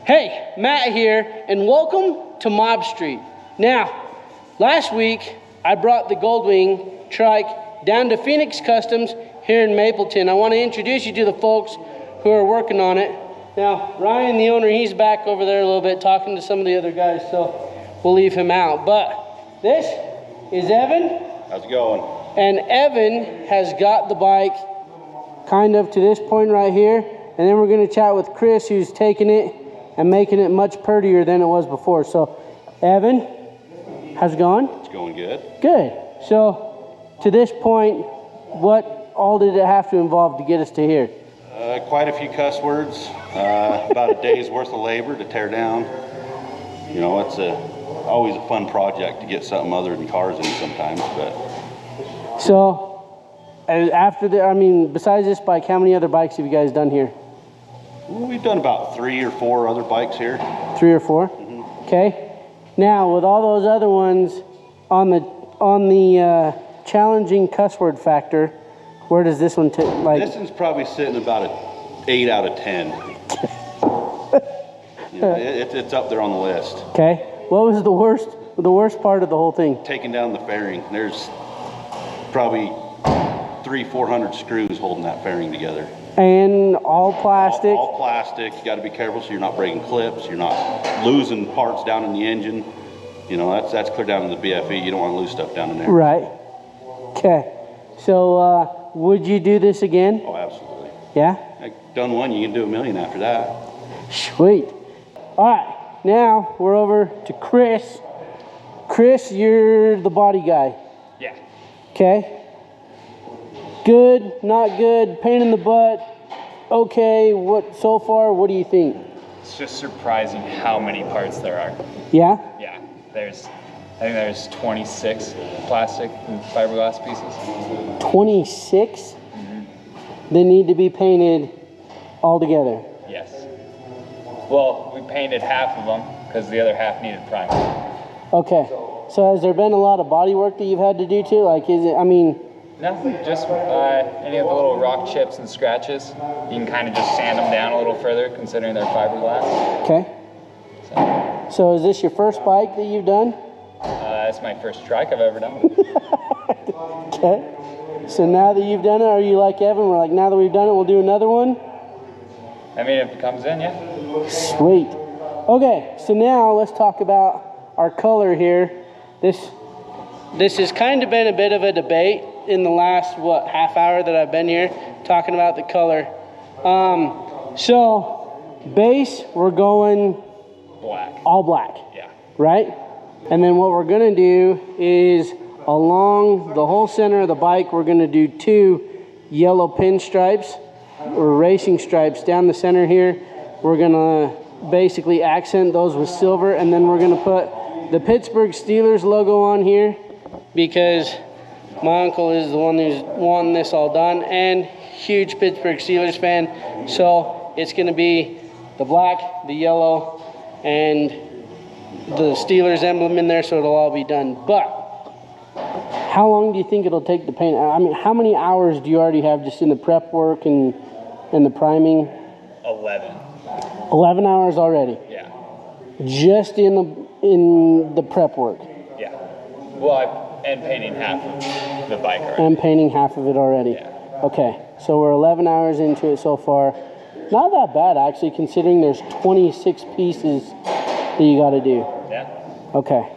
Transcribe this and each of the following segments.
Hey, Matt here, and welcome to Mob Street. Now, last week, I brought the Goldwing Trike down to Phoenix Customs here in Mapleton. I want to introduce you to the folks who are working on it. Now, Ryan, the owner, he's back over there a little bit talking to some of the other guys, so we'll leave him out. But this is Evan. How's it going? And Evan has got the bike kind of to this point right here. And then we're going to chat with Chris, who's taking it and making it much prettier than it was before. So, Evan, how's it going? It's going good. Good. So, to this point, what all did it have to involve to get us to here? Quite a few cuss words, about a day's worth of labor to tear down. You know, it's always a fun project to get something other than cars in sometimes. But so, after besides this bike, how many other bikes have you guys done here? We've done about 3 or 4 other bikes here. 3 or 4? Mm-hmm. Okay. Now, with all those other ones on the challenging cuss word factor, where does this one This one's probably sitting about an 8 out of 10. You know, it's up there on the list. Okay. What was the worst part of the whole thing? Taking down the fairing. There's probably 300-400 screws holding that fairing together. And all plastic? All plastic. You got to be careful so you're not breaking clips. You're not losing parts down in the engine. You know, that's clear down in the BFE. You don't want to lose stuff down in there. Right. Okay. So, would you do this again? Oh, absolutely. Yeah? I've done one. You can do a million after that. Sweet. All right. Now, we're over to Chris. Chris, you're the body guy. Yeah. Okay. Good, not good, pain in the butt, okay, so far, what do you think? It's just surprising how many parts there are. Yeah? Yeah. I think there's 26 plastic and fiberglass pieces. 26? Mm-hmm. They need to be painted all together? Yes. Well, we painted half of them because the other half needed primer. Okay. So has there been a lot of body work that you've had to do too? Like, Nothing, just any of the little rock chips and scratches. You can kind of just sand them down a little further considering they're fiberglass. Okay. So is this your first bike that you've done? It's my first trike I've ever done. Okay. So now that you've done it, are you like Evan? We're like, now that we've done it, we'll do another one? I mean, if it comes in, yeah. Sweet. Okay, so now let's talk about our color here. This has kind of been a bit of a debate in the last, half hour that I've been here talking about the color. So, base, we're going black. All black. Yeah. Right? And then what we're going to do is along the whole center of the bike, we're going to do 2 yellow pinstripes or racing stripes down the center here. We're going to basically accent those with silver, and then we're going to put the Pittsburgh Steelers logo on here because my uncle is the one who's wanting this all done and huge Pittsburgh Steelers fan. So it's going to be the black, the yellow, and the Steelers emblem in there, so it'll all be done. But how long do you think it'll take to paint? I mean, how many hours do you already have just in the prep work and the priming? 11. 11 hours already? Yeah. Just in the prep work? Yeah. Well, and painting half of the bike already. And painting half of it already? Yeah. Okay, so we're 11 hours into it so far. Not that bad, actually, considering there's 26 pieces that you got to do. Yeah. Okay.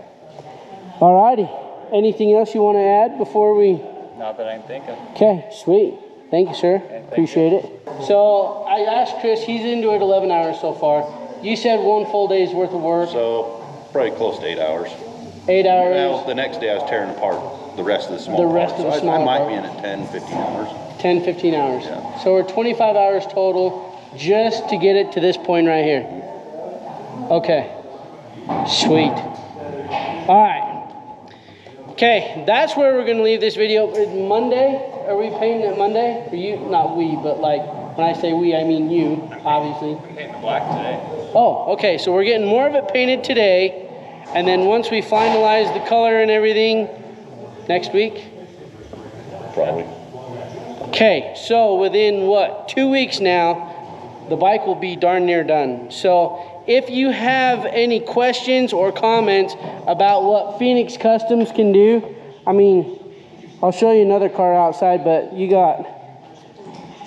Alrighty. Anything else you want to add before we... Not that I can think of. Okay, sweet. Thank you, sir. Okay, appreciate it. So I asked Chris, he's into it 11 hours so far. You said 1 full day's worth of work. So probably close to 8 hours. 8 hours. Now, the next day I was tearing apart the rest of the small parts. So I might be in at 10, 15 hours. 10, 15 hours. Yeah. So we're 25 hours total just to get it to this point right here. Okay. Sweet. All right. Okay, that's where we're going to leave this video. Monday, are we painting it Monday? Or you? Not we, but like, when I say we, I mean you, obviously. I'm painting the black today. Oh, okay, so we're getting more of it painted today. And then once we finalize the color and everything, next week? Probably. Okay, so within 2 weeks now, the bike will be darn near done. So if you have any questions or comments about what Phoenix Customs can do, I mean, I'll show you another car outside, but you got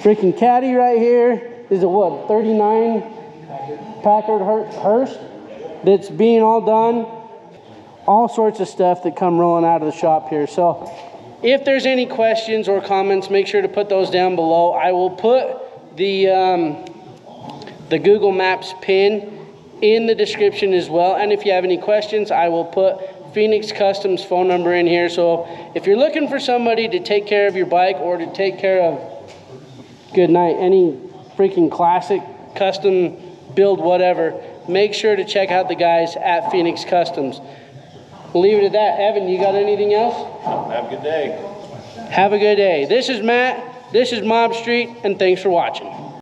freaking Caddy right here. Is it what, 39 Packard Hearst that's being all done? All sorts of stuff that come rolling out of the shop here. So if there's any questions or comments, make sure to put those down below. I will put the Google Maps pin in the description as well. And if you have any questions, I will put Phoenix Customs phone number in here. So if you're looking for somebody to take care of your bike or to take care of, good night, any freaking classic, custom build, whatever, make sure to check out the guys at Phoenix Customs. We'll leave it at that. Evan, you got anything else? Have a good day. Have a good day. This is Matt. This is Mob Street, and thanks for watching.